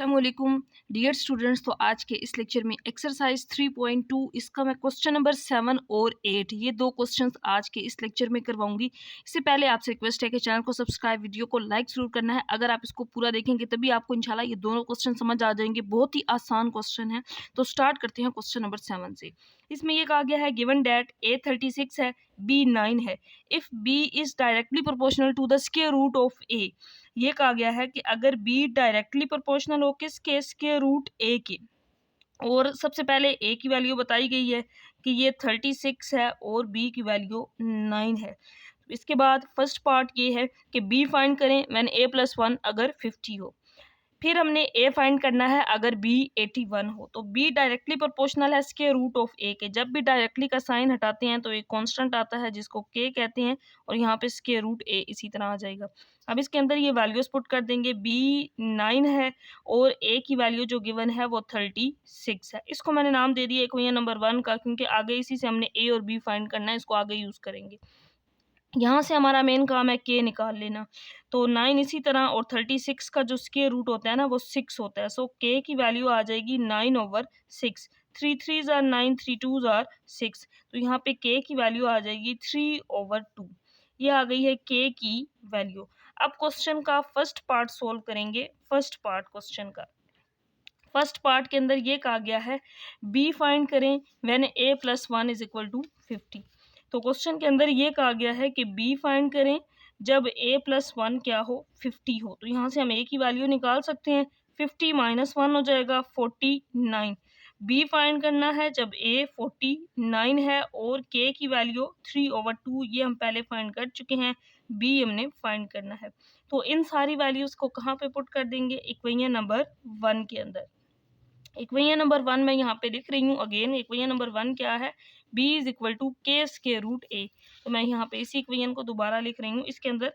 अस्सलामुअलैकुम dear students. तो आज के इस लेक्चर में एक्सरसाइज 3.2 इसका मैं क्वेश्चन नंबर 7 और 8 ये दो क्वेश्चंस आज के इस लेक्चर में करवाऊंगी। इससे पहले आपसे रिक्वेस्ट है कि चैनल को सब्सक्राइब, वीडियो को लाइक जरूर करना है। अगर आप इसको पूरा देखेंगे तभी आपको इंशाल्लाह ये दोनों क्वेश्चन समझ आ जाएंगे। बहुत ही आसान क्वेश्चन है। तो स्टार्ट करते हैं क्वेश्चन नंबर 7 से। इसमें ये कहा गया है गिवन डैट A36 है, B9 है, if B is directly proportional to the square root of A। ये कहा गया है कि अगर b डायरेक्टली प्रोपोर्शनल हो किसके, स्क्वायर रूट a के। और सबसे पहले a की वैल्यू बताई गई है कि ये 36 है और b की वैल्यू 9 है। इसके बाद फर्स्ट पार्ट ये है कि b फाइंड करें व्हेन a+1 अगर 50 हो। फिर हमने a फाइंड करना है अगर b 81 हो। तो b डायरेक्टली प्रोपोर्शनल है स्क्वायर रूट ऑफ a के। जब भी डायरेक्टली का साइन हटाते हैं तो एक कांस्टेंट आता है जिसको k कहते हैं और यहाँ पे स्क्वायर रूट a इसी तरह आ जाएगा। अब इसके अंदर ये वैल्यूज पुट कर देंगे। b 9 है और a की वैल्यू जो गिवन है वो 36 है। इसको मैंने नाम दे दिया इक्वेशन नंबर 1 का, क्योंकि आगे इसी से हमने a और b फाइंड करना है, इसको आगे यूज करेंगे। यहाँ से हमारा मेन काम है के निकाल लेना। तो 9 इसी तरह और 36 का जो स्क्वायर रूट होता है ना वो 6 होता है। सो के की वैल्यू आ जाएगी 9/6। 3 3s आर 9, 3 2s आर 6। तो यहाँ पे के की वैल्यू आ जाएगी 3/2। ये आ गई है के की वैल्यू। अब क्वेश्चन का फर्स्ट पार्ट सोल्व करेंगे। फर्स्ट पार्ट क्वेश्चन का फर्स्ट पार्ट के अंदर ये कहा गया है बी फाइंड करें when a+1 is equal to 50। तो क्वेश्चन के अंदर ये कहा गया है कि बी फाइंड करें जब a+1 क्या हो, 50 हो। तो यहाँ से हम a की वैल्यू निकाल सकते हैं। 50 - 1 हो जाएगा 49। बी फाइंड करना है जब a 49 है और k की वैल्यू 3/2, ये हम पहले फाइंड कर चुके हैं। बी हमने फाइंड करना है। तो इन सारी वैल्यूज को कहाँ पे पुट कर देंगे, इक्वेशन नंबर 1 के अंदर। इक्वेशन नंबर 1 मैं यहाँ पे लिख रही हूँ। अगेन इक्वेशन नंबर 1 क्या है, b इज इक्वल टू के स्क्वायर रूट a। तो मैं यहाँ पे इसी इक्वेशन को दोबारा लिख रही हूँ। इसके अंदर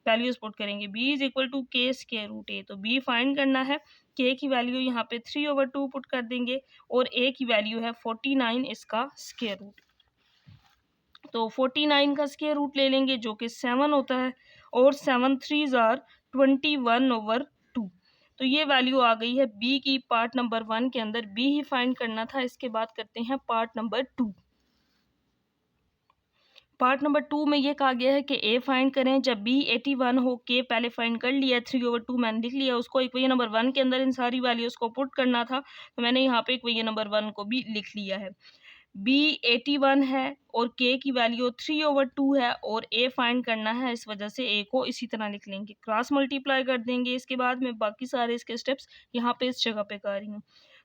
वैल्यूज पुट करेंगे। b इज इक्वल टू के स्क्वायर रूट a। तो b फाइंड करना है। k की वैल्यू यहाँ पे 3/2 पुट कर देंगे और a की वैल्यू है 49 इसका स्क्वायर रूट। तो 49 का स्क्वायर रूट ले लेंगे जो कि 7 होता है और 7 3s आर 21/2। तो ये वैल्यू आ गई है बी की। पार्ट नंबर 1 के अंदर बी ही फाइंड करना था। इसके बाद करते हैं पार्ट नंबर 2। पार्ट नंबर 2 में ये कहा गया है कि ए फाइंड करें जब बी 81 हो। के पहले फाइंड कर लिया, 3/2 मैंने लिख लिया उसको। इक्वेशन नंबर 1 के अंदर इन सारी वैल्यूज को पुट करना था, तो मैंने यहाँ पे इक्वेशन नंबर 1 को भी लिख लिया है। b 81 है और k की वैल्यू 3/2 है और a फाइंड करना है, इस वजह से a को इसी तरह लिख लेंगे। क्रॉस मल्टीप्लाई कर देंगे। इसके बाद में बाकी सारे इसके स्टेप्स यहाँ पे इस जगह पे कर रही हूँ।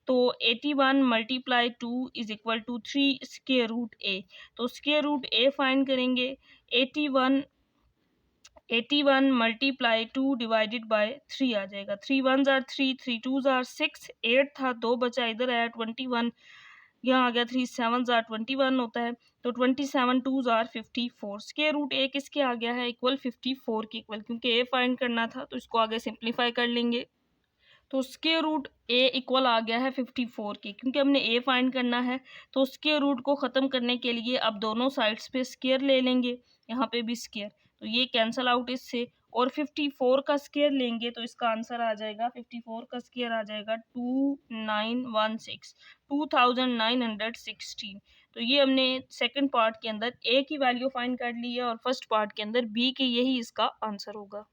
तो 81 × 2 is equal to 3 square root a। तो स्क्वायर रूट a फाइंड करेंगे। 81 × 2 डिवाइडेड बाय 3 आ जाएगा। 3 1s आर 3, 3 2s आर 6, 8 था 2 बचा, इधर आया 21, यहाँ आ गया 3 7s आर 21 होता है। तो 27 2s are 54। Square root a किसके आ गया है, इक्वल 54 के इक्वल, क्योंकि a फाइंड करना था तो इसको आगे सिंप्लीफाई कर लेंगे। तो स्क्वायर रूट a इक्वल आ गया है 54 के, क्योंकि हमने a फाइंड करना है। तो स्क्वायर रूट को ख़त्म करने के लिए अब दोनों साइड्स पे स्क्वायर ले लेंगे, यहाँ पे भी स्क्वायर, तो ये कैंसल आउट इससे। और 54 का स्क्वायर लेंगे तो इसका आंसर आ जाएगा, 54 का स्क्वायर आ जाएगा 2916, 2916। तो ये हमने सेकंड पार्ट के अंदर a की वैल्यू फाइंड कर ली है और फर्स्ट पार्ट के अंदर b के, यही इसका आंसर होगा।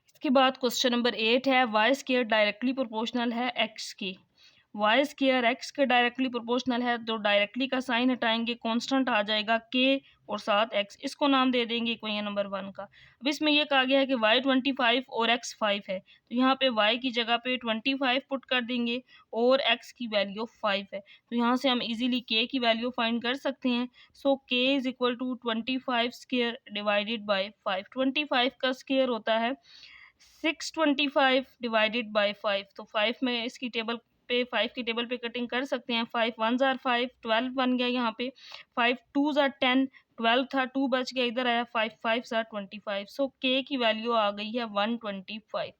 इसके बाद क्वेश्चन नंबर 8 है वाई स्क्वायर डायरेक्टली प्रोपोर्शनल है एक्स के। वाई स्क्वायर एक्स के डायरेक्टली प्रोपोर्शनल है, तो डायरेक्टली का साइन हटाएंगे, कांस्टेंट आ जाएगा के और साथ एक्स। इसको नाम दे देंगे इक्वेशन नंबर 1 का। अब इसमें यह कहा गया है कि वाई 25 और एक्स 5 है, तो यहाँ पे वाई की जगह पे 25 पुट कर देंगे और एक्स की वैल्यू 5 है। तो यहाँ से हम इजीली के की वैल्यू फाइंड कर सकते हैं। So K is equal to 25 square divided by 5। 25 का स्क्वायर होता है 625 डिवाइडेड बाई 5। तो 5 में इसकी टेबल पे, 5 की टेबल पे कटिंग कर सकते हैं। 5 1s आर 5, 12 बन गया यहाँ पे। 5 2s आर 10, 12 था 2 बच गया, इधर आया 5 5s आर 25। सो के की वैल्यू आ गई है 125।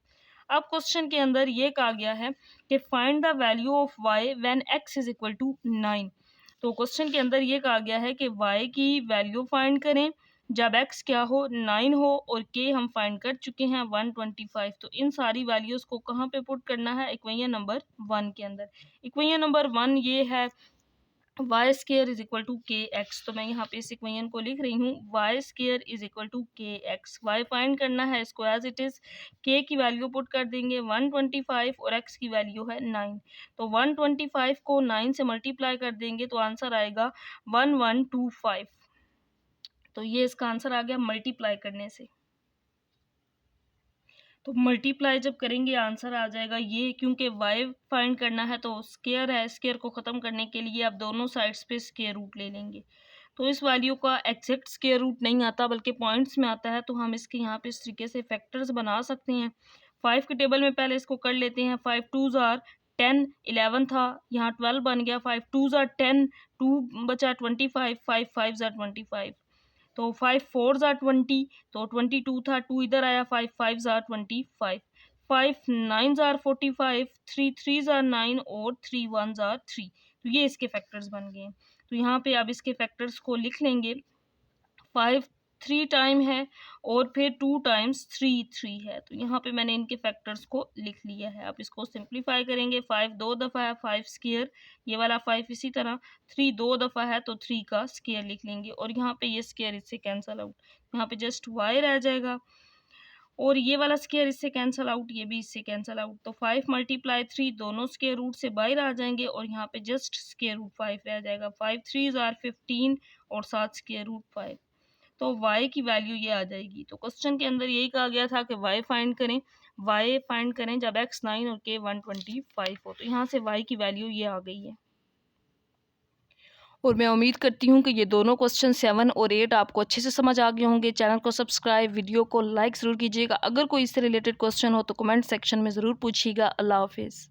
अब क्वेश्चन के अंदर ये कहा गया है कि find the value of Y when X is equal to 9। तो क्वेश्चन के अंदर ये कहा गया है कि वाई की वैल्यू फाइंड करें जब x क्या हो 9 हो और k हम फाइंड कर चुके हैं 125। तो इन सारी वैल्यूज़ को कहाँ पे पुट करना है, इक्वेशन नंबर 1 के अंदर। इक्वेशन नंबर 1 ये है Y square is equal to K X. तो मैं यहाँ पे इस इक्वेशन को लिख रही हूँ, Y square is equal to K X. Y find करना है, इसको एज इट इज़ के की वैल्यू पुट कर देंगे 125 और एक्स की वैल्यू है 9। तो 125 को 9 से मल्टीप्लाई कर देंगे तो आंसर आएगा 1125। तो ये इसका आंसर आ गया मल्टीप्लाई करने से। तो मल्टीप्लाई जब करेंगे आंसर आ जाएगा ये, क्योंकि वाई फाइंड करना है तो स्केयर है, स्केयर को ख़त्म करने के लिए आप दोनों साइड्स पे स्केयर रूट ले लेंगे। तो इस वैल्यू का एग्जैक्ट स्केयर रूट नहीं आता बल्कि पॉइंट्स में आता है, तो हम इसके यहाँ पे इस तरीके से फैक्टर्स बना सकते हैं। 5 के टेबल में पहले इसको कर लेते हैं। 5 2 ज़ार 10, 11 था, यहाँ 12 बन गया। 5 2 ज़ार 10, 2 बचा 25, 5 5 ज़ार 25। तो 5 4 ज़ार 20, तो 22 था, 2 इधर आया, 5 5 ज़ार 25, 5 9 ज़ार 45, 3 3 ज़ार 9 और 3 1 ज़ार 3। तो ये इसके फैक्टर्स बन गए हैं। तो यहाँ पे अब इसके फैक्टर्स को लिख लेंगे। 5 3 टाइम है और फिर 2 टाइम्स 3 3 है। तो यहाँ पे मैंने इनके फैक्टर्स को लिख लिया है। अब इसको सिंप्लीफाई करेंगे। 5 दो दफ़ा है, 5 स्क्वायर, ये वाला 5 इसी तरह। 3 दो दफ़ा है तो 3 का स्क्वायर लिख लेंगे और यहाँ पे ये स्क्वायर इससे कैंसिल आउट, यहाँ पे जस्ट y रह जाएगा और ये वाला स्क्वायर इससे कैंसिल आउट, ये भी इससे कैंसिल आउट। तो 5 मल्टीप्लाई 3 दोनों स्क्वायर रूट से बाहर आ जाएंगे और यहाँ पे जस्ट स्क्वायर रूट 5 रह जाएगा। 5 3 ज़ार 15 और 7 स्क्वायर रूट 5। तो y की वैल्यू ये आ जाएगी। तो क्वेश्चन के अंदर यही कहा गया था कि y फाइंड करें, y फाइंड करें जब x 9 और k 125 हो। तो यहाँ से y की वैल्यू ये आ गई है। और मैं उम्मीद करती हूँ कि ये दोनों क्वेश्चन 7 और 8 आपको अच्छे से समझ आ गए होंगे। चैनल को सब्सक्राइब, वीडियो को लाइक ज़रूर कीजिएगा। अगर कोई इससे रिलेटेड क्वेश्चन हो तो कमेंट सेक्शन में ज़रूर पूछिएगा। अल्लाह हाफिज़।